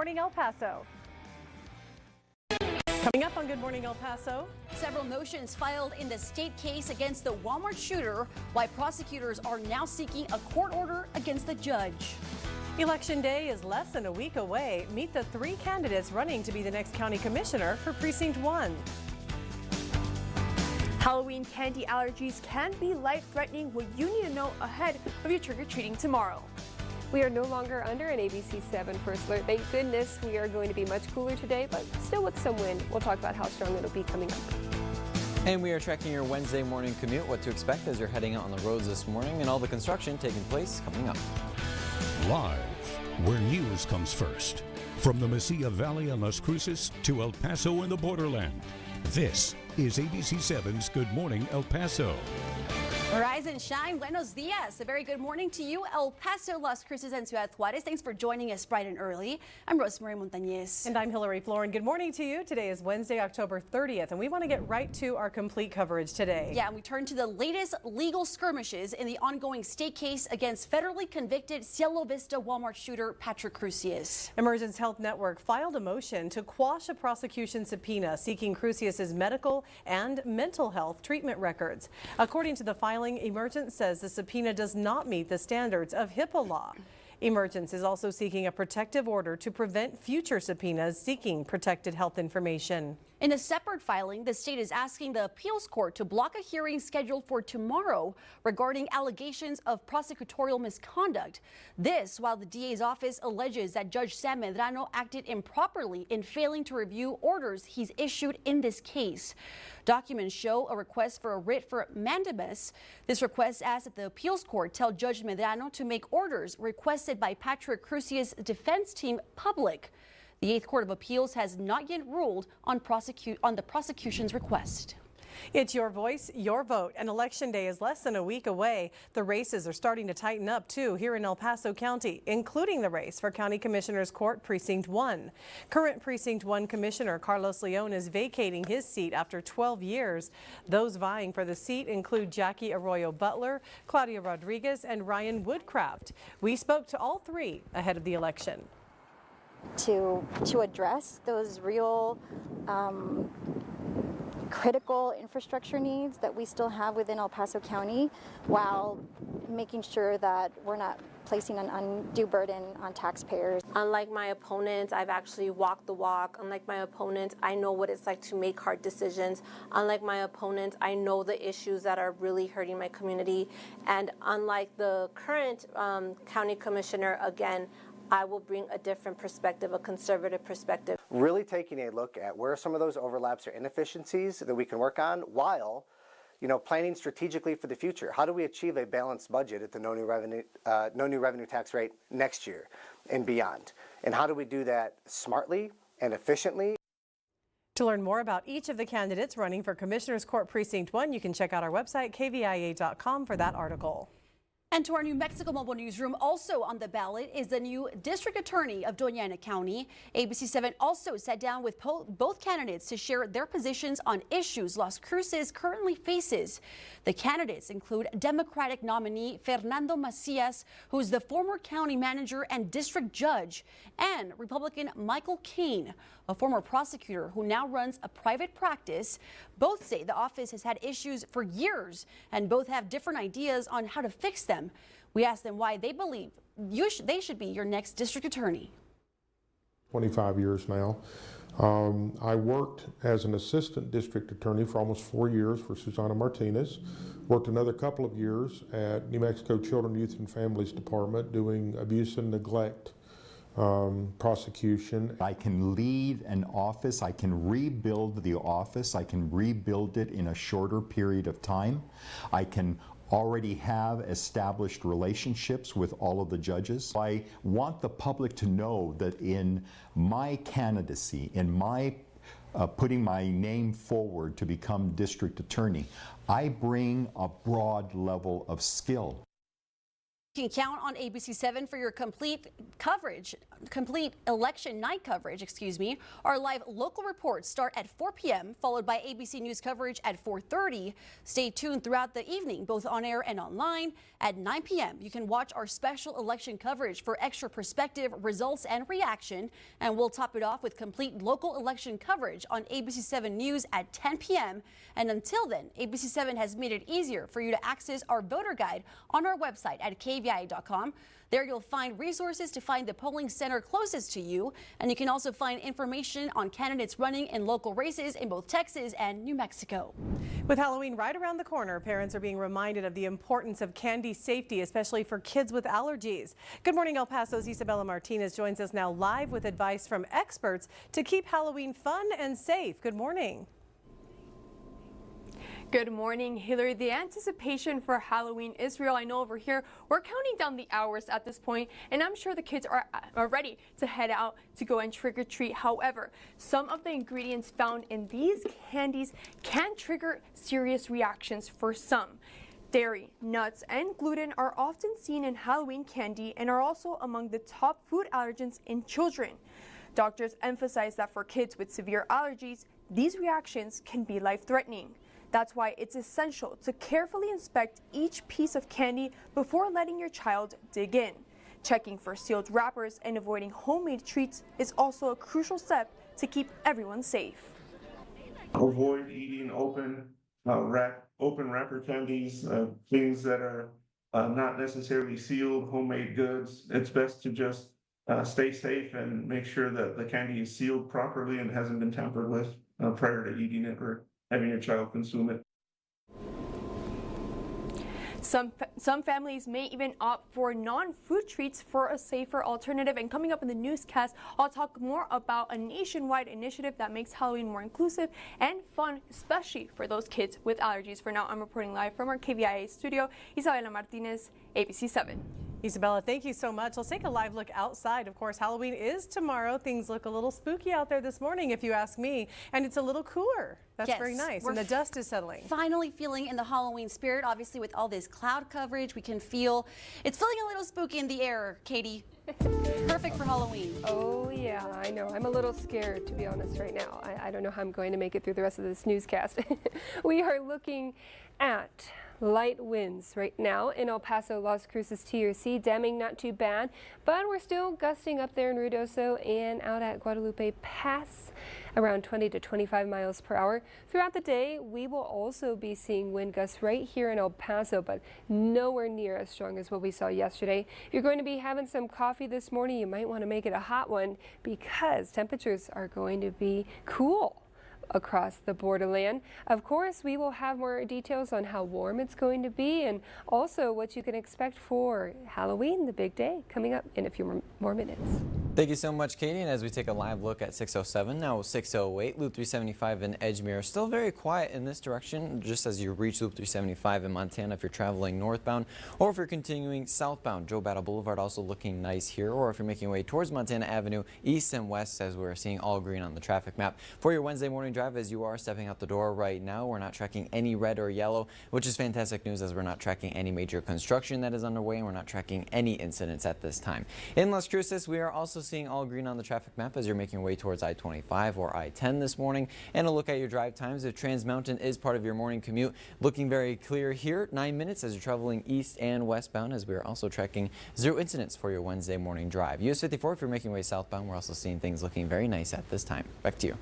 Morning El Paso. Coming up on Good Morning El Paso. Several motions filed in the state case against the Walmart shooter, why prosecutors are now seeking a court order against the judge. Election day is less than a week away. Meet the 3 candidates running to be the next county commissioner for Precinct 1. Halloween candy allergies can be life-threatening. What you need to know ahead of your trick-or-treating tomorrow. We are no longer under an ABC 7 first alert. Thank goodness. We are going to be much cooler today, but still with some wind. We'll talk about how strong it'll be coming up. And we are tracking your Wednesday morning commute, what to expect as you're heading out on the roads this morning, and all the construction taking place coming up. Live, where news comes first. From the Mesilla Valley and Las Cruces to El Paso and the borderland. This is ABC 7's Good Morning El Paso. Rise and shine. Buenos dias. A very good morning to you, El Paso, Las Cruces, and Ciudad Juarez. Thanks for joining us bright and early. I'm Rosemary Montañez. And I'm Hillary Florin. Good morning to you. Today is Wednesday, October 30th, and we want to get right to our complete coverage today. Yeah, and we turn to the latest legal skirmishes in the ongoing state case against federally convicted Cielo Vista Walmart shooter Patrick Crusius. Emergence Health Network filed a motion to quash a prosecution subpoena seeking Crusius's medical and mental health treatment records. According to the filing, Emergence says the subpoena does not meet the standards of HIPAA law. Emergence is also seeking a protective order to prevent future subpoenas seeking protected health information. In a separate filing, the state is asking the appeals court to block a hearing scheduled for tomorrow regarding allegations of prosecutorial misconduct. This while the DA's office alleges that Judge Sam Medrano acted improperly in failing to review orders he's issued in this case. Documents show a request for a writ for mandamus. This request asks that the appeals court tell Judge Medrano to make orders requested by Patrick Crusius' defense team public. The 8th Court of Appeals has not yet ruled on the prosecution's request. It's your voice, your vote, and Election Day is less than a week away. The races are starting to tighten up, too, here in El Paso County, including the race for County Commissioner's Court Precinct 1. Current Precinct 1 Commissioner Carlos Leon is vacating his seat after 12 years. Those vying for the seat include Jackie Arroyo Butler, Claudia Rodriguez, and Ryan Woodcraft. We spoke to all 3 ahead of the election. To address those real critical infrastructure needs that we still have within El Paso County, while making sure that we're not placing an undue burden on taxpayers. Unlike my opponents, I've actually walked the walk. Unlike my opponents, I know what it's like to make hard decisions. Unlike my opponents, I know the issues that are really hurting my community. And unlike the current county commissioner, again, I will bring a different perspective, a conservative perspective. Really taking a look at where some of those overlaps or inefficiencies that we can work on while, planning strategically for the future. How do we achieve a balanced budget at the no new revenue tax rate next year and beyond? And how do we do that smartly and efficiently? To learn more about each of the candidates running for Commissioner's Court Precinct 1, you can check out our website, kvia.com, for that article. And to our New Mexico Mobile Newsroom, also on the ballot is the new District Attorney of Doña Ana County. ABC 7 also sat down with both candidates to share their positions on issues Las Cruces currently faces. The candidates include Democratic nominee Fernando Macias, who is the former county manager and district judge, and Republican Michael Kane, a former prosecutor who now runs a private practice. Both say the office has had issues for years, and both have different ideas on how to fix them. We asked them why they believe they should be your next district attorney. 25 years now. I worked as an assistant district attorney for almost 4 years for Susana Martinez. Worked another couple of years at New Mexico Children, Youth, and Families Department doing abuse and neglect prosecution. I can lead an office, I can rebuild the office, I can rebuild it in a shorter period of time. I can already have established relationships with all of the judges. I want the public to know that in my candidacy, in my putting my name forward to become district attorney, I bring a broad level of skill. can count on ABC7 for your complete election night coverage, Our live local reports start at 4 p.m., followed by ABC News coverage at 4:30. Stay tuned throughout the evening, both on air and online. At 9 p.m., you can watch our special election coverage for extra perspective, results, and reaction. And we'll top it off with complete local election coverage on ABC7 News at 10 p.m. And until then, ABC7 has made it easier for you to access our voter guide on our website at kvia.com. There you'll find resources to find the polling center closest to you, and you can also find information on candidates running in local races in both Texas and New Mexico. With Halloween right around the corner, parents are being reminded of the importance of candy safety, especially for kids with allergies. Good morning, El Paso's Isabella Martinez joins us now live with advice from experts to keep Halloween fun and safe. Good morning. Good morning, Hillary. The anticipation for Halloween is real. I know over here we're counting down the hours at this point, and I'm sure the kids are ready to head out to go and trick or treat. However, some of the ingredients found in these candies can trigger serious reactions for some. Dairy, nuts, and gluten are often seen in Halloween candy and are also among the top food allergens in children. Doctors emphasize that for kids with severe allergies, these reactions can be life-threatening. That's why it's essential to carefully inspect each piece of candy before letting your child dig in. Checking for sealed wrappers and avoiding homemade treats is also a crucial step to keep everyone safe. Avoid eating open wrapper candies, things that are not necessarily sealed, homemade goods. It's best to just stay safe and make sure that the candy is sealed properly and hasn't been tampered with prior to eating it or having your child consume it. Some families may even opt for non-food treats for a safer alternative. And coming up in the newscast, I'll talk more about a nationwide initiative that makes Halloween more inclusive and fun, especially for those kids with allergies. For now, I'm reporting live from our KVIA studio. Isabella Martinez, ABC7. Isabella, thank you so much. Let's take a live look outside. Of course, Halloween is tomorrow. Things look a little spooky out there this morning, if you ask me, and it's a little cooler. That's very nice, and the dust is settling. Finally feeling in the Halloween spirit. Obviously, with all this cloud coverage, we can feel it's feeling a little spooky in the air, Katie. Perfect for Halloween. Oh, yeah, I know. I'm a little scared, to be honest, right now. I don't know how I'm going to make it through the rest of this newscast. We are looking at light winds right now in El Paso, Las Cruces, TRC. Damming not too bad, but we're still gusting up there in Ruidoso and out at Guadalupe Pass around 20 to 25 miles per hour. Throughout the day, we will also be seeing wind gusts right here in El Paso, but nowhere near as strong as what we saw yesterday. If you're going to be having some coffee this morning, you might want to make it a hot one because temperatures are going to be cool across the borderland. Of course, we will have more details on how warm it's going to be and also what you can expect for Halloween, the big day, coming up in a few more minutes. Thank you so much, Katie. And as we take a live look at 607, now 608, Loop 375 in Edgemere, still very quiet in this direction, just as you reach Loop 375 in Montana if you're traveling northbound, or if you're continuing southbound. Joe Battle Boulevard also looking nice here, or if you're making your way towards Montana Avenue, east and west, as we're seeing all green on the traffic map. For your Wednesday morning drive, as you are stepping out the door right now, we're not tracking any red or yellow, which is fantastic news as we're not tracking any major construction that is underway, and we're not tracking any incidents at this time. In Las Cruces, we are also seeing all green on the traffic map as you're making your way towards I-25 or I-10 this morning. And a look at your drive times. If Trans Mountain is part of your morning commute, looking very clear here, 9 minutes as you're traveling east and westbound, as we are also tracking 0 incidents for your Wednesday morning drive. US 54, if you're making your way southbound, we're also seeing things looking very nice at this time. Back to you.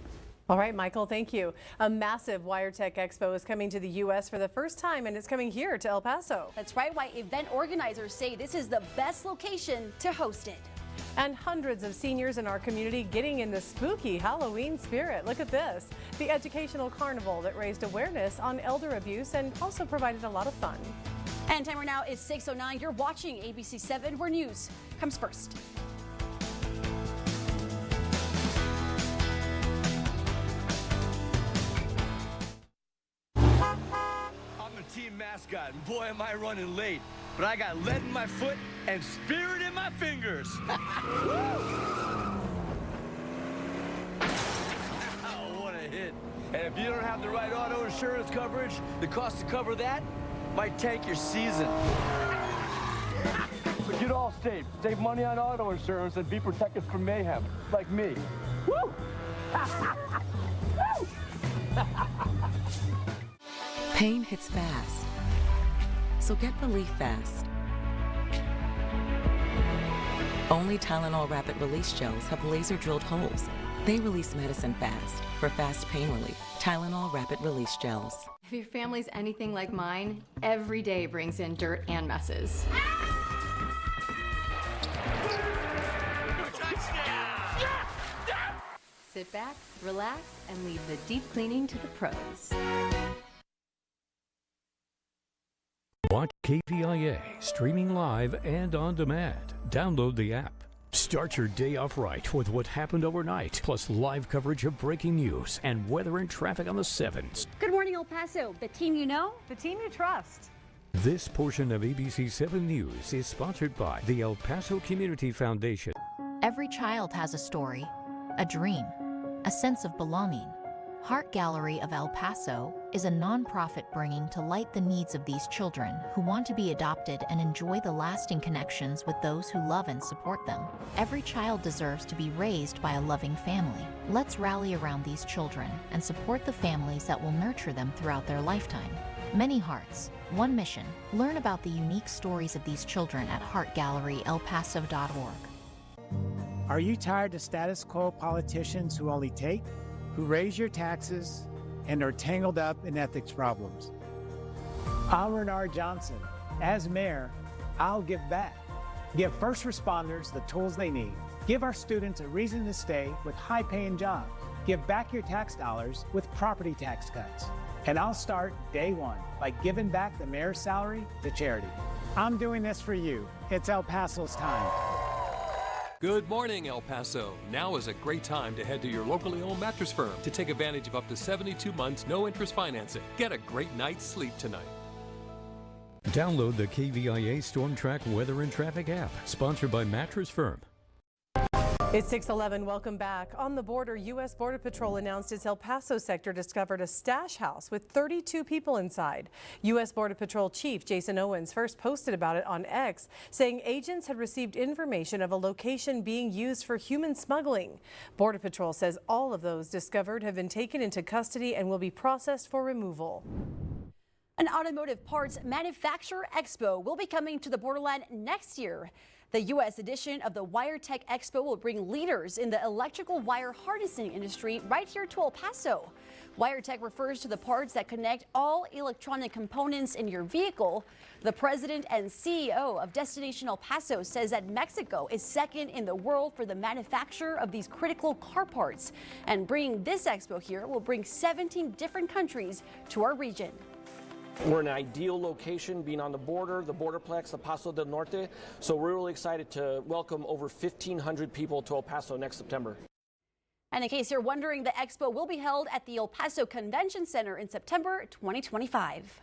All right, Michael, thank you. A massive WireTech Expo is coming to the U.S. for the first time, and it's coming here to El Paso. That's right, why event organizers say this is the best location to host it. And hundreds of seniors in our community getting in the spooky Halloween spirit. Look at this, the educational carnival that raised awareness on elder abuse and also provided a lot of fun. And timer now is 6:09. You're watching ABC7, where news comes first. Team mascot, and boy am I running late, but I got lead in my foot and spirit in my fingers. Oh, what a hit. And if you don't have the right auto insurance coverage, the cost to cover that might tank your season. safe. Save money on auto insurance and be protected from mayhem, like me. Woo! Pain hits fast, so get relief fast. Only Tylenol Rapid Release Gels have laser-drilled holes. They release medicine fast for fast pain relief. Tylenol Rapid Release Gels. If your family's anything like mine, every day brings in dirt and messes. Sit back, relax, and leave the deep cleaning to the pros. Watch KVIA streaming live and on demand. Download the app. Start your day off right with what happened overnight, plus live coverage of breaking news and weather and traffic on the 7s. Good morning, El Paso. The team you know, The team you trust. This portion of ABC 7 News is sponsored by the El Paso Community Foundation. Every child has a story, a dream, a sense of belonging. Heart Gallery of El Paso is a nonprofit bringing to light the needs of these children who want to be adopted and enjoy the lasting connections with those who love and support them. Every child deserves to be raised by a loving family. Let's rally around these children and support the families that will nurture them throughout their lifetime. Many hearts, one mission. Learn about the unique stories of these children at heartgalleryelpaso.org. Are you tired of status quo politicians who only take, who raise your taxes, and are tangled up in ethics problems? I'm Renard Johnson. As mayor, I'll give back. Give first responders the tools they need. Give our students a reason to stay with high-paying jobs. Give back your tax dollars with property tax cuts. And I'll start day one by giving back the mayor's salary to charity. I'm doing this for you. It's El Paso's time. Good morning, El Paso. Now is a great time to head to your locally owned mattress firm to take advantage of up to 72 months no-interest financing. Get a great night's sleep tonight. Download the KVIA Storm Track Weather and Traffic app, sponsored by Mattress Firm. It's 6:11. Welcome back. On the border, U.S. Border Patrol announced its El Paso sector discovered a stash house with 32 people inside. U.S. Border Patrol Chief Jason Owens first posted about it on X, saying agents had received information of a location being used for human smuggling. Border Patrol says all of those discovered have been taken into custody and will be processed for removal. An automotive parts manufacturer expo will be coming to the borderland next year. The U.S. edition of the WireTech Expo will bring leaders in the electrical wire harnessing industry right here to El Paso. WireTech refers to the parts that connect all electronic components in your vehicle. The president and CEO of Destination El Paso says that Mexico is second in the world for the manufacture of these critical car parts. And bringing this expo here will bring 17 different countries to our region. We're in an ideal location, being on the borderplex, the Paso del Norte. So we're really excited to welcome over 1,500 people to El Paso next September. And in case you're wondering, the expo will be held at the El Paso Convention Center in September 2025.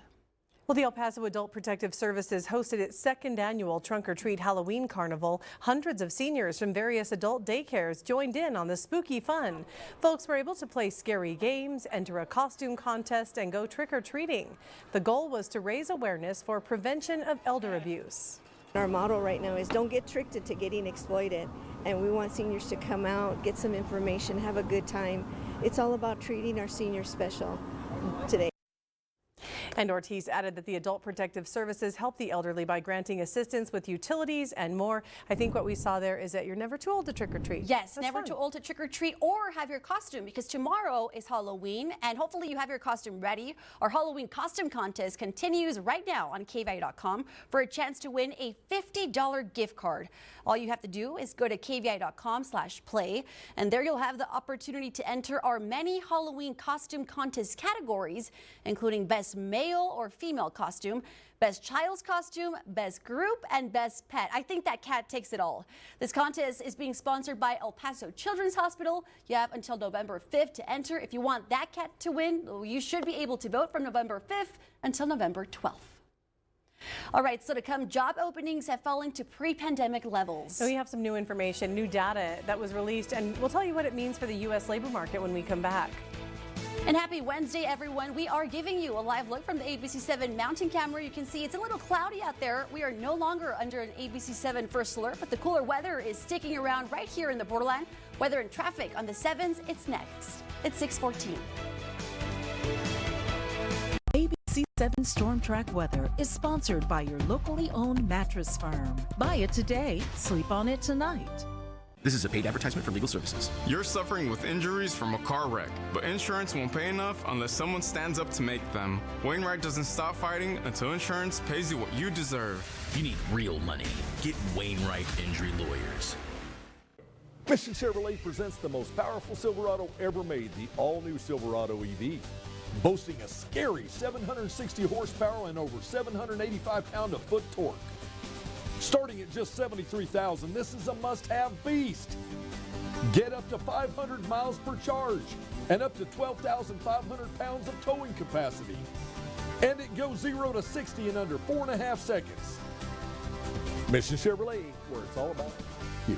Well, the El Paso Adult Protective Services hosted its second annual Trunk or Treat Halloween Carnival. Hundreds of seniors from various adult daycares joined in on the spooky fun. Folks were able to play scary games, enter a costume contest, and go trick-or-treating. The goal was to raise awareness for prevention of elder abuse. Our motto right now is don't get tricked into getting exploited. And we want seniors to come out, get some information, have a good time. It's all about treating our seniors special today. And Ortiz added that the Adult Protective Services help the elderly by granting assistance with utilities and more. I think what we saw there is that you're never too old to trick or treat. Yes, That's never fun. too old to trick or treat or have your costume, because tomorrow is Halloween and hopefully you have your costume ready. Our Halloween costume contest continues right now on KVI.com for a chance to win a $50 gift card. All you have to do is go to KVI.com/play, and there you'll have the opportunity to enter our many Halloween costume contest categories, including Best Male or Female Costume, Best Child's Costume, Best Group, and Best Pet. I think that cat takes it all. This contest is being sponsored by El Paso Children's Hospital. You have until November 5th to enter. If you want that cat to win, you should be able to vote from November 5th until November 12th. All right, so to come, job openings have fallen to pre-pandemic levels. So we have some new information, new data that was released, and we'll tell you what it means for the U.S. labor market when we come back. And happy Wednesday, everyone. We are giving you a live look from the ABC7 mountain camera. You can see it's a little cloudy out there. We are no longer under an ABC7 first alert, but the cooler weather is sticking around right here in the borderland. Weather and traffic on the 7s, it's next. It's 6:14. ABC7 Storm Track Weather is sponsored by your locally owned mattress firm. Buy it today, sleep on it tonight. This is a paid advertisement for legal services. You're suffering with injuries from a car wreck, but insurance won't pay enough unless someone stands up to make them. Wainwright doesn't stop fighting until insurance pays you what you deserve. You need real money. Get Wainwright Injury Lawyers. Mission Chevrolet presents the most powerful Silverado ever made, the all-new Silverado EV. Boasting a scary 760 horsepower and over 785 pound-of-foot torque. Starting at just $73,000, this is a must-have beast. Get up to 500 miles per charge and up to 12,500 pounds of towing capacity. And it goes 0 to 60 in under 4.5 seconds. Mission Chevrolet, where it's all about you.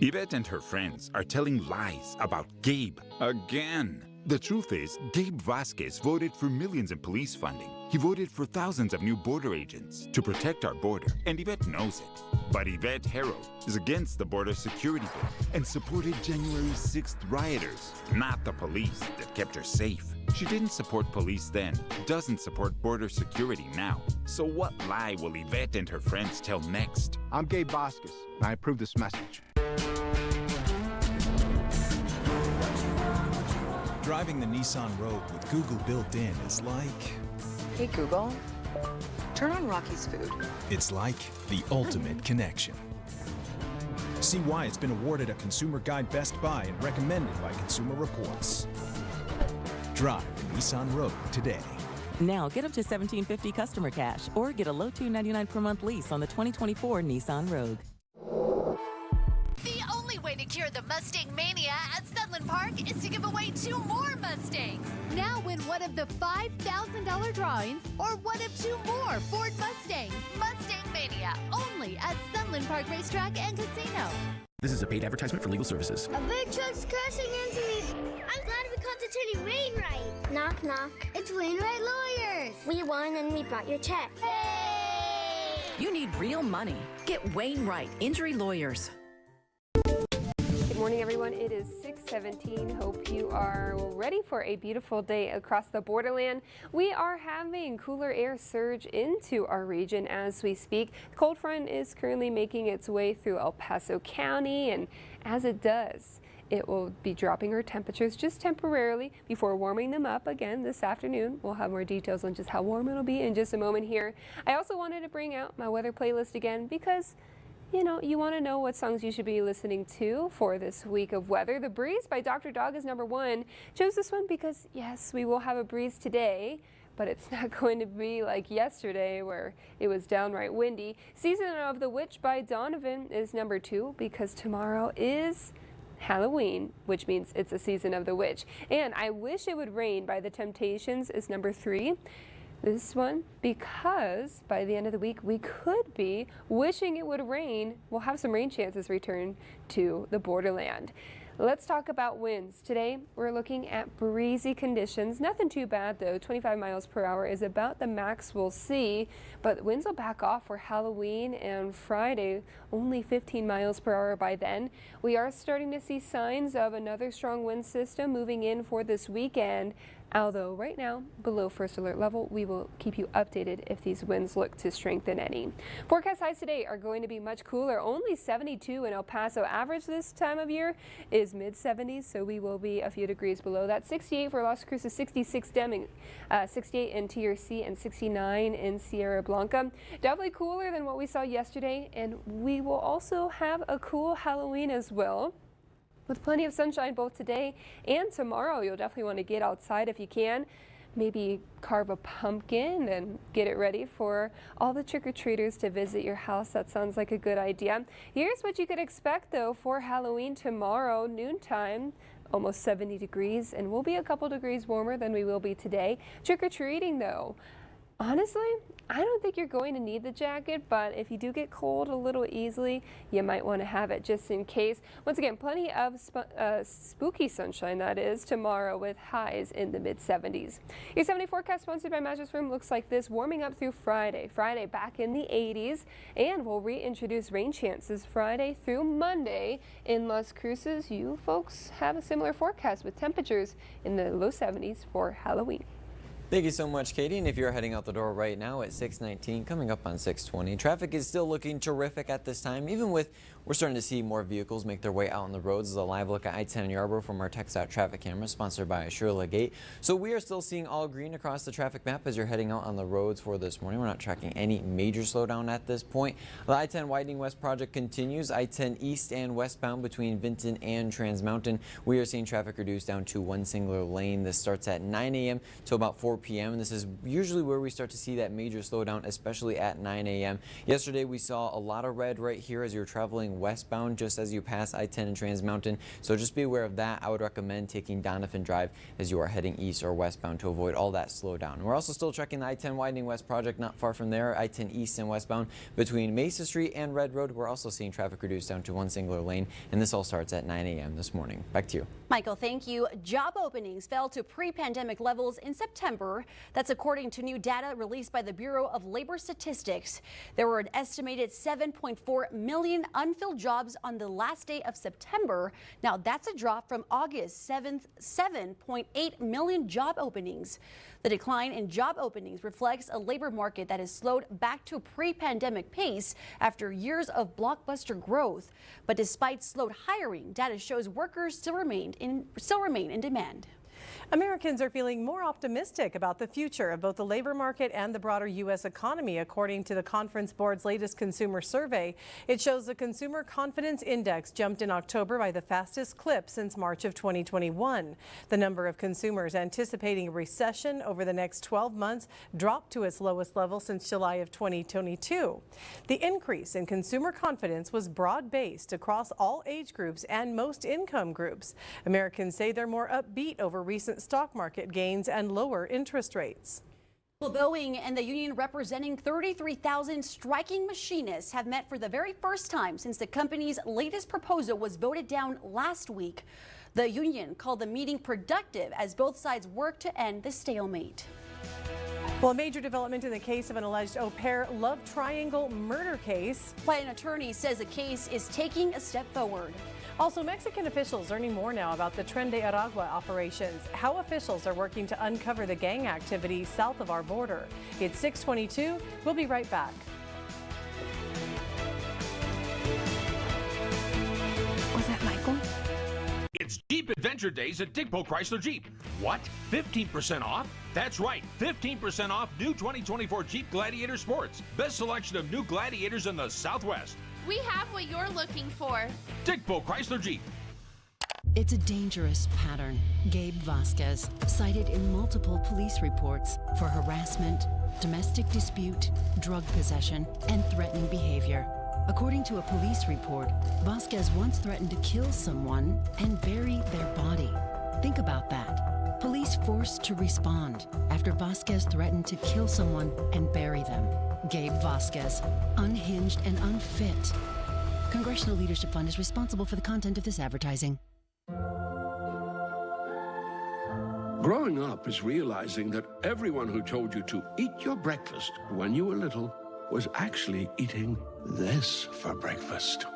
Yvette and her friends are telling lies about Gabe again. The truth is, Gabe Vasquez voted for millions in police funding. He voted for thousands of new border agents to protect our border, and Yvette knows it. But Yvette Harrow is against the border security bill and supported January 6th rioters, not the police that kept her safe. She didn't support police then, doesn't support border security now. So what lie will Yvette and her friends tell next? I'm Gabe Vasquez, and I approve this message. Driving the Nissan Rogue with Google built in is like... Hey Google, turn on Rocky's Food. It's like the ultimate connection. See why it's been awarded a Consumer Guide Best Buy and recommended by Consumer Reports. Drive the Nissan Rogue today. Now get up to $1,750 customer cash or get a low $299 per month lease on the 2024 Nissan Rogue. The only way to cure the Mustang mania at Sunland Park is to give away 2 more Mustangs. Now win one of the $5,000 drawings or one of 2 more Ford Mustangs. Mustang Mania, only at Sunland Park Racetrack and Casino. This is a paid advertisement for legal services. A big truck's crashing into me. I'm glad we contacted Wainwright. Knock, knock. It's Wainwright Lawyers. We won and we brought your check. Hey! You need real money. Get Wainwright Injury Lawyers. Good morning, everyone. It is 6:17. Hope you are ready for a beautiful day across the borderland. We are having cooler air surge into our region as we speak. The cold front is currently making its way through El Paso County, and as it does, it will be dropping our temperatures just temporarily before warming them up again this afternoon. We'll have more details on just how warm it'll be in just a moment here. I also wanted to bring out my weather playlist again because you want to know what songs you should be listening to for this week of weather. The Breeze by Dr. Dog is #1. Chose this one because, yes, we will have a breeze today, but it's not going to be like yesterday where it was downright windy. Season of the Witch by Donovan is #2 because tomorrow is Halloween, which means it's a season of the witch. And I Wish It Would Rain by The Temptations is #3. This one, because by the end of the week, we could be wishing it would rain. We'll have some rain chances return to the borderland. Let's talk about winds. Today, we're looking at breezy conditions. Nothing too bad, though. 25 miles per hour is about the max we'll see, but winds will back off for Halloween and Friday, only 15 miles per hour by then. We are starting to see signs of another strong wind system moving in for this weekend. Although right now, below first alert level, we will keep you updated if these winds look to strengthen any. Forecast highs today are going to be much cooler, only 72 in El Paso. Average this time of year is mid-70s, so we will be a few degrees below that. 68 for Las Cruces, 66 Deming, 68 in TRC, and 69 in Sierra Blanca. Definitely cooler than what we saw yesterday, and we will also have a cool Halloween as well. With plenty of sunshine both today and tomorrow. You'll definitely want to get outside if you can. Maybe carve a pumpkin and get it ready for all the trick-or-treaters to visit your house. That sounds like a good idea. Here's what you could expect, though, for Halloween tomorrow, noontime. Almost 70 degrees, and we'll be a couple degrees warmer than we will be today. Trick-or-treating, though. Honestly, I don't think you're going to need the jacket, but if you do get cold a little easily, you might want to have it just in case. Once again, plenty of spooky sunshine, that is, tomorrow with highs in the mid-70s. Your 70 forecast sponsored by Mattress Firm looks like this, warming up through Friday. Friday back in the 80s, and we'll reintroduce rain chances Friday through Monday in Las Cruces. You folks have a similar forecast with temperatures in the low 70s for Halloween. Thank you so much, Katie. And if you're heading out the door right now at 6:19, coming up on 6:20, traffic is still looking terrific at this time, even with we're starting to see more vehicles make their way out on the roads. This is a live look at I-10 in Yarborough from our TxDOT traffic camera, sponsored by Shirley Gate. So we are still seeing all green across the traffic map as you're heading out on the roads for this morning. We're not tracking any major slowdown at this point. The I-10 widening west project continues. I-10 east and westbound between Vinton and Trans Mountain. We are seeing traffic reduced down to one singular lane. This starts at 9 a.m. to about 4 p.m. And this is usually where we start to see that major slowdown, especially at 9 a.m. Yesterday, we saw a lot of red right here as you're traveling westbound, just as you pass I-10 and Trans Mountain. So just be aware of that. I would recommend taking Donovan Drive as you are heading east or westbound to avoid all that slowdown. We're also still checking the I-10 widening west project not far from there, I-10 east and westbound between Mesa Street and Red Road. We're also seeing traffic reduced down to one singular lane, and this all starts at 9 a.m. this morning. Back to you. Michael, thank you. Job openings fell to pre-pandemic levels in September. That's according to new data released by the Bureau of Labor Statistics. There were an estimated 7.4 million unfilled jobs on the last day of September. Now that's a drop from August 7th, 7.8 million job openings. The decline in job openings reflects a labor market that has slowed back to pre-pandemic pace after years of blockbuster growth. But despite slowed hiring, data shows workers still remain in demand. Americans are feeling more optimistic about the future of both the labor market and the broader U.S. economy, according to the Conference Board's latest consumer survey. It shows the Consumer Confidence Index jumped in October by the fastest clip since March of 2021. The number of consumers anticipating a recession over the next 12 months dropped to its lowest level since July of 2022. The increase in consumer confidence was broad-based across all age groups and most income groups. Americans say they're more upbeat over recent stock market gains and lower interest rates. Well, Boeing and the union representing 33,000 striking machinists have met for the very first time since the company's latest proposal was voted down last week. The union called the meeting productive as both sides work to end the stalemate. Well, a major development in the case of an alleged au pair love triangle murder case. But an attorney says the case is taking a step forward. Also, Mexican officials learning more now about the Tren de Aragua operations, how officials are working to uncover the gang activity south of our border. It's 6:22. We'll be right back. Was that Michael? It's Jeep Adventure Days at Digpo Chrysler Jeep. What? 15% off? That's right, 15% off new 2024 Jeep Gladiator Sports. Best selection of new Gladiators in the Southwest. We have what you're looking for. Digpo Chrysler Jeep. It's a dangerous pattern. Gabe Vasquez, cited in multiple police reports for harassment, domestic dispute, drug possession, and threatening behavior. According to a police report, Vasquez once threatened to kill someone and bury their body. Think about that. Police forced to respond after Vasquez threatened to kill someone and bury them. Gabe Vasquez, unhinged and unfit. Congressional Leadership Fund is responsible for the content of this advertising. Growing up is realizing that everyone who told you to eat your breakfast when you were little was actually eating this for breakfast.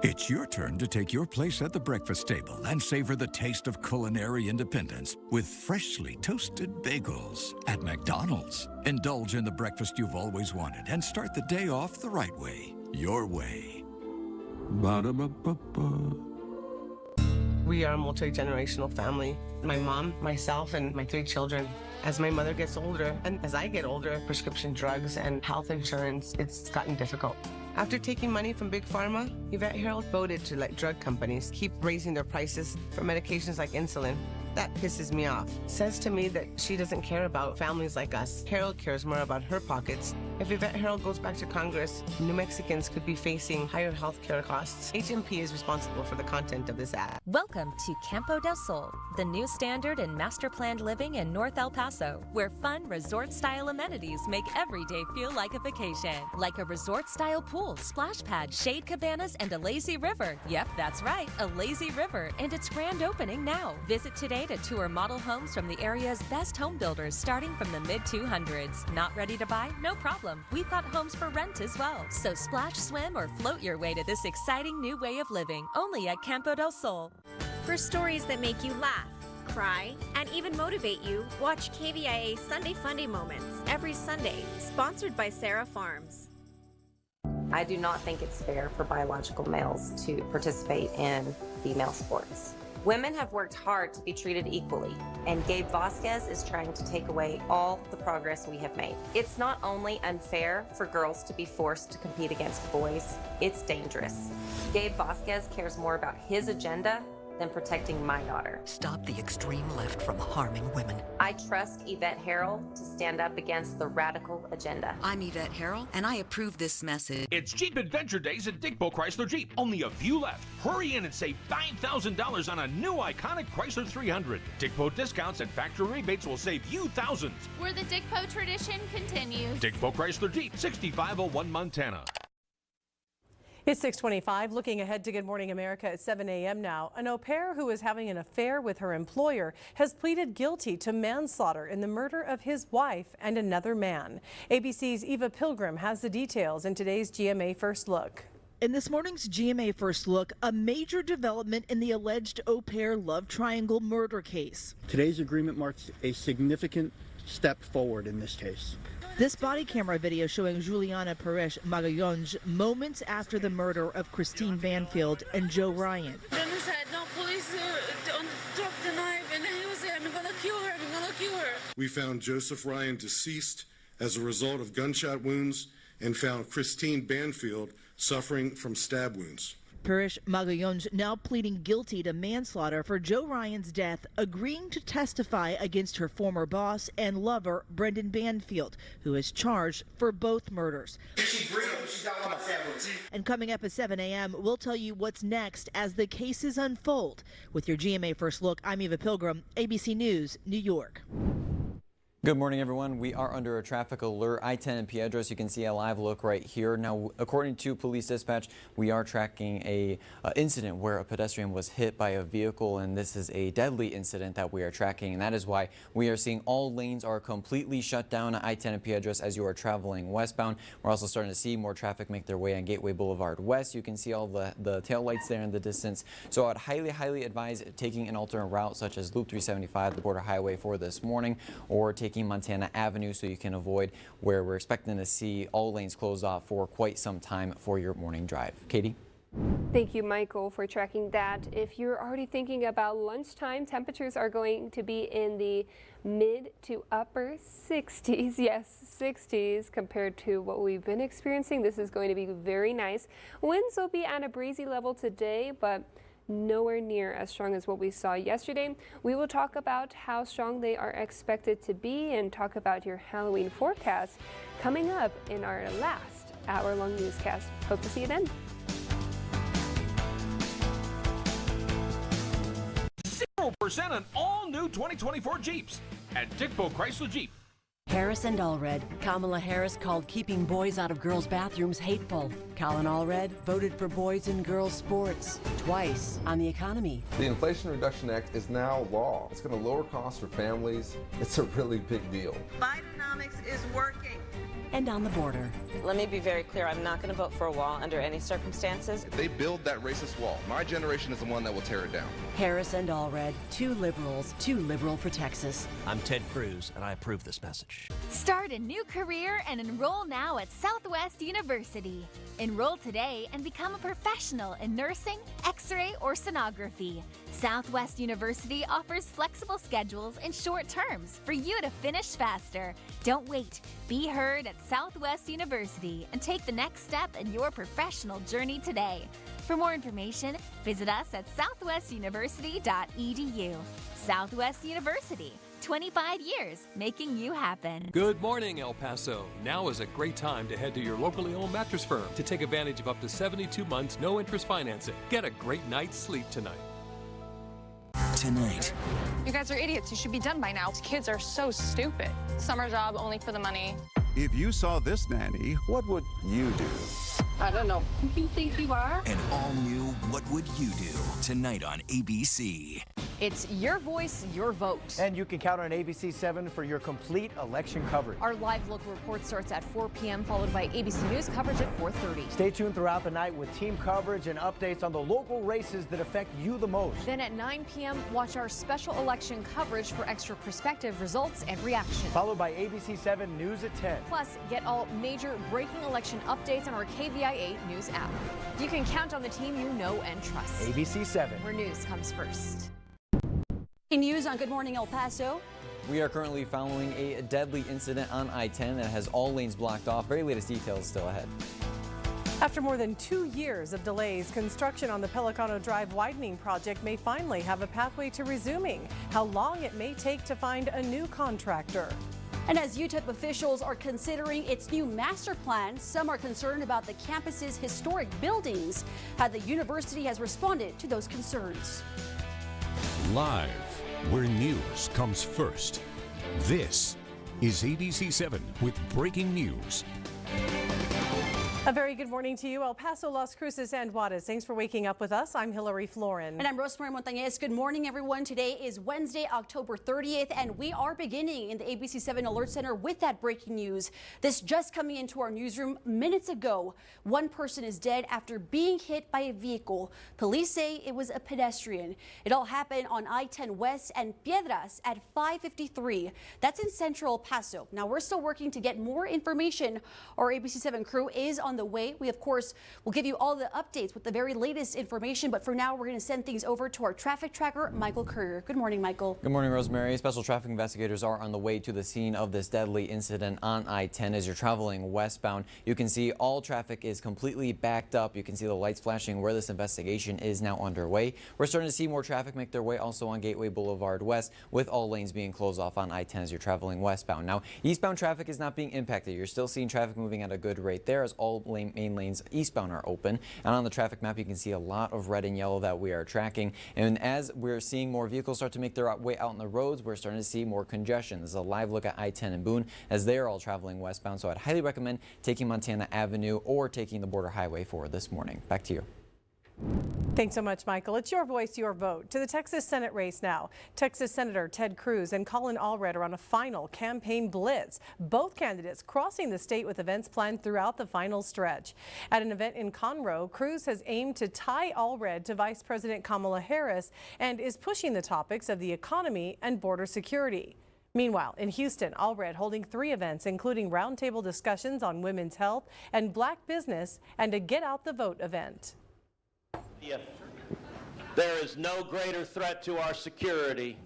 It's your turn to take your place at the breakfast table and savor the taste of culinary independence with freshly toasted bagels at McDonald's. Indulge in the breakfast you've always wanted and start the day off the right way, your way. Ba-da-ba-ba-ba. We are a multi-generational family. My mom, myself, and my 3 children. As my mother gets older, and as I get older, prescription drugs and health insurance, it's gotten difficult. After taking money from Big Pharma, Yvette Herald voted to let drug companies keep raising their prices for medications like insulin. That pisses me off. Says to me that she doesn't care about families like us. Harold cares more about her pockets. If Yvette Harold goes back to Congress, New Mexicans could be facing higher health care costs. HMP is responsible for the content of this ad. Welcome to Campo del Sol, the new standard in master planned living in North El Paso, where fun resort-style amenities make every day feel like a vacation. Like a resort-style pool, splash pad, shade cabanas, and a lazy river. Yep, that's right, a lazy river, and it's grand opening now. Visit today to tour model homes from the area's best home builders starting from the mid-200s. Not ready to buy? No problem. We've got homes for rent as well. So splash, swim, or float your way to this exciting new way of living, only at Campo del Sol. For stories that make you laugh, cry, and even motivate you, watch KVIA Sunday Funday Moments every Sunday, sponsored by Sarah Farms. I do not think it's fair for biological males to participate in female sports. Women have worked hard to be treated equally, and Gabe Vasquez is trying to take away all the progress we have made. It's not only unfair for girls to be forced to compete against boys, it's dangerous. Gabe Vasquez cares more about his agenda than protecting my daughter. Stop the extreme left from harming women. I trust Yvette Harold to stand up against the radical agenda. I'm Yvette Harold, and I approve this message. It's Jeep Adventure Days at Dickbo Chrysler Jeep. Only a few left. Hurry in and save $5,000 on a new iconic Chrysler 300. Dickbo discounts and factory rebates will save you thousands. Where the Dickbo tradition continues. Dickbo Chrysler Jeep, 6501 Montana. It's 6:25. Looking ahead to Good Morning America at 7 a.m. now. An au pair who is having an affair with her employer has pleaded guilty to manslaughter in the murder of his wife and another man. ABC's Eva Pilgrim has the details in today's GMA First Look. In this morning's GMA First Look, a major development in the alleged au pair love triangle murder case. Today's agreement marks a significant step forward in this case. This body camera video showing Juliana Perez Magallonge moments after the murder of Christine Banfield and Joe Ryan. Then he said, no, police don't drop the knife, and then he was saying, I'm gonna kill her, I'm gonna kill her. We found Joseph Ryan deceased as a result of gunshot wounds and found Christine Banfield suffering from stab wounds. Perez Magallonge now pleading guilty to manslaughter for Joe Ryan's death, agreeing to testify against her former boss and lover, Brendan Banfield, who is charged for both murders. And coming up at 7 a.m., we'll tell you what's next as the cases unfold. With your GMA First Look, I'm Eva Pilgrim, ABC News, New York. Good morning, everyone. We are under a traffic alert. I-10 in Piedras. You can see a live look right here. Now, according to police dispatch, we are tracking a incident where a pedestrian was hit by a vehicle, and this is a deadly incident that we are tracking, and that is why we are seeing all lanes are completely shut down at I-10 in Piedras as you are traveling westbound. We're also starting to see more traffic make their way on Gateway Boulevard West. You can see all the tail lights there in the distance. So I'd highly advise taking an alternate route such as Loop 375, the border highway, for this morning, or taking Montana Avenue so you can avoid where we're expecting to see all lanes closed off for quite some time for your morning drive. Katie? Thank you, Michael, for tracking that. If you're already thinking about lunchtime, temperatures are going to be in the mid to upper 60s. Yes, 60s compared to what we've been experiencing. This is going to be very nice. Winds will be at a breezy level today, but nowhere near as strong as what we saw yesterday. We will talk about how strong they are expected to be and talk about your Halloween forecast coming up in our last hour-long newscast. Hope to see you then. 0% on all new 2024 Jeeps at Dickbo Chrysler Jeep. Harris and Allred. Kamala Harris called keeping boys out of girls' bathrooms hateful. Colin Allred voted for boys in girls' sports twice on the economy. The Inflation Reduction Act is now law. It's going to lower costs for families. It's a really big deal. Bidenomics is working. And on the border. Let me be very clear, I'm not going to vote for a wall under any circumstances. If they build that racist wall, my generation is the one that will tear it down. Harris and Allred, two liberals, too liberal for Texas. I'm Ted Cruz, and I approve this message. Start a new career and enroll now at Southwest University. Enroll today and become a professional in nursing, x-ray, or sonography. Southwest University offers flexible schedules and short terms for you to finish faster. Don't wait. Be heard at Southwest University and take the next step in your professional journey today. For more information, visit us at southwestuniversity.edu. Southwest University, 25 years making you happen. Good morning, El Paso. Now is a great time to head to your locally owned mattress firm to take advantage of up to 72 months no interest financing. Get a great night's sleep tonight. Tonight. You guys are idiots. You should be done by now. Kids are so stupid. Summer job only for the money. If you saw this nanny, what would you do? I don't know. Who do you think you are? An all-new What Would You Do? Tonight on ABC. It's your voice, your vote. And you can count on ABC 7 for your complete election coverage. Our live local report starts at 4 p.m., followed by ABC News coverage at 4:30. Stay tuned throughout the night with team coverage and updates on the local races that affect you the most. Then at 9 p.m., watch our special election coverage for extra perspective, results, and reaction. Followed by ABC 7 News at 10. Plus, get all major breaking election updates on our KVIA News app. You can count on the team you know and trust. ABC 7. Where news comes first. News on Good Morning El Paso. We are currently following a deadly incident on I-10 that has all lanes blocked off. Very latest details still ahead. After more than 2 years of delays, construction on the Pelicano Drive widening project may finally have a pathway to resuming. How long it may take to find a new contractor. And as UTEP officials are considering its new master plan, some are concerned about the campus's historic buildings. How the university has responded to those concerns. Live, where news comes first. This is ABC 7 with breaking news. A very good morning to you, El Paso, Las Cruces, and Juarez. Thanks for waking up with us. I'm Hillary Florin. And I'm Rosemary Montañez. Good morning, everyone. Today is Wednesday, October 30th, and we are beginning in the ABC 7 Alert Center with that breaking news. This just coming into our newsroom minutes ago. One person is dead after being hit by a vehicle. Police say it was a pedestrian. It all happened on I-10 West and Piedras at 5:53. That's in central El Paso. Now, we're still working to get more information. Our ABC 7 crew is on the way. We, of course, will give you all the updates with the very latest information, but for now, we're going to send things over to our traffic tracker, Michael Courier. Good morning, Michael. Good morning, Rosemary. Special traffic investigators are on the way to the scene of this deadly incident on I-10. As you're traveling westbound, you can see all traffic is completely backed up. You can see the lights flashing where this investigation is now underway. We're starting to see more traffic make their way also on Gateway Boulevard West, with all lanes being closed off on I-10 as you're traveling westbound. Now, eastbound traffic is not being impacted. You're still seeing traffic moving at a good rate there as all main lanes eastbound are open. And on the traffic map, you can see a lot of red and yellow that we are tracking. And as we're seeing more vehicles start to make their way out on the roads, we're starting to see more congestion. This is a live look at I-10 and Boone as they are all traveling westbound. So I'd highly recommend taking Montana Avenue or taking the Border Highway for this morning. Back to you. Thanks so much, Michael. It's your voice, your vote. To the Texas Senate race now. Texas Senator Ted Cruz and Colin Allred are on a final campaign blitz. Both candidates crossing the state with events planned throughout the final stretch. At an event in Conroe, Cruz has aimed to tie Allred to Vice President Kamala Harris and is pushing the topics of the economy and border security. Meanwhile, in Houston, Allred holding 3 events, including roundtable discussions on women's health and black business and a Get Out the Vote event. There is no greater threat to our security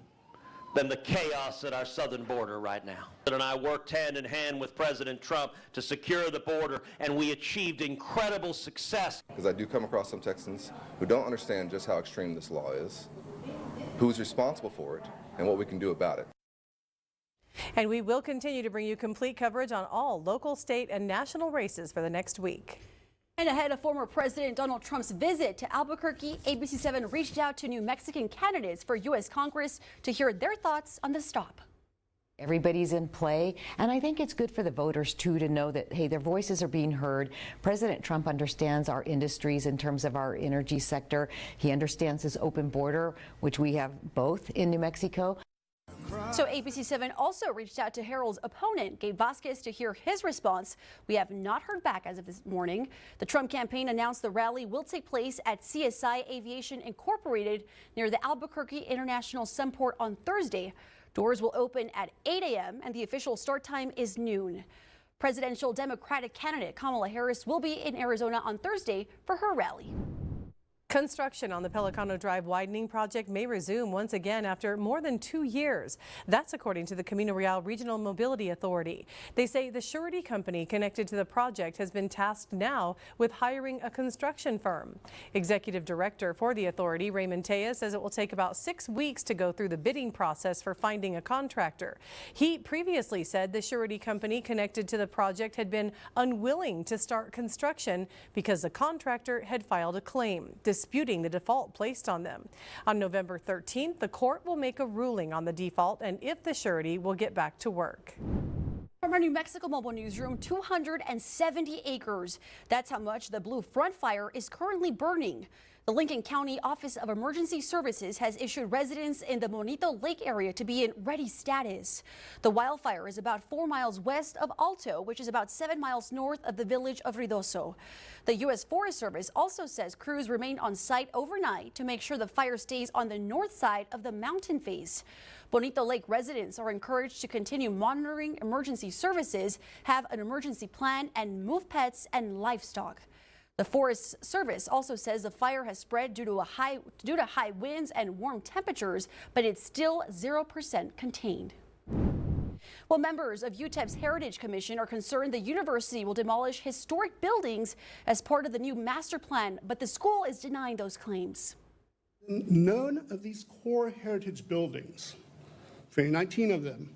than the chaos at our southern border right now. And I worked hand in hand with President Trump to secure the border, and we achieved incredible success. Because I do come across some Texans who don't understand just how extreme this law is, who's responsible for it, and what we can do about it. And we will continue to bring you complete coverage on all local, state, and national races for the next week. And ahead of former President Donald Trump's visit to Albuquerque, ABC 7 reached out to New Mexican candidates for U.S. Congress to hear their thoughts on the stop. Everybody's in play, and I think it's good for the voters, too, to know that, hey, their voices are being heard. President Trump understands our industries in terms of our energy sector. He understands this open border, which we have both in New Mexico. So ABC 7 also reached out to Harold's opponent, Gabe Vasquez, to hear his response. We have not heard back as of this morning. The Trump campaign announced the rally will take place at CSI Aviation Incorporated near the Albuquerque International Sunport on Thursday. Doors will open at 8 a.m. and the official start time is noon. Presidential Democratic candidate Kamala Harris will be in Arizona on Thursday for her rally. Construction on the Pelicano Drive widening project may resume once again after more than 2 years. That's according to the Camino Real Regional Mobility Authority. They say the surety company connected to the project has been tasked now with hiring a construction firm. Executive Director for the authority, Raymond Teja, says it will take about 6 weeks to go through the bidding process for finding a contractor. He previously said the surety company connected to the project had been unwilling to start construction because the contractor had filed a claim, disputing the default placed on them. On November 13th, the court will make a ruling on the default and if the surety will get back to work. From our New Mexico Mobile Newsroom, 270 acres. That's how much the Blue Front Fire is currently burning. The Lincoln County Office of Emergency Services has issued residents in the Bonito Lake area to be in ready status. The wildfire is about 4 miles west of Alto, which is about 7 miles north of the village of Ruidoso. The U.S. Forest Service also says crews remained on site overnight to make sure the fire stays on the north side of the mountain face. Bonito Lake residents are encouraged to continue monitoring emergency services, have an emergency plan, and move pets and livestock. The Forest Service also says the fire has spread due to high winds and warm temperatures, but it's still 0% contained. Well, members of UTEP's Heritage Commission are concerned the university will demolish historic buildings as part of the new master plan, but the school is denying those claims. None of these core heritage buildings, 19 of them,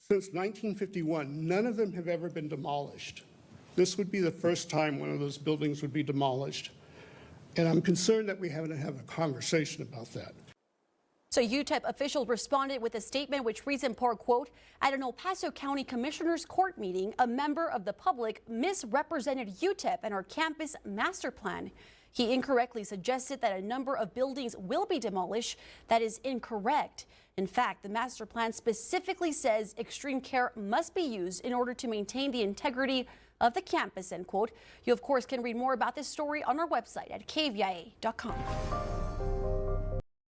since 1951, none of them have ever been demolished. This would be the first time one of those buildings would be demolished. And I'm concerned that we haven't had a conversation about that. So UTEP officials responded with a statement which reads in part, quote, at an El Paso County Commissioner's Court meeting, a member of the public misrepresented UTEP and our campus master plan. He incorrectly suggested that a number of buildings will be demolished. That is incorrect. In fact, the master plan specifically says extreme care must be used in order to maintain the integrity of the campus, end quote. You, of course, can read more about this story on our website at kvia.com.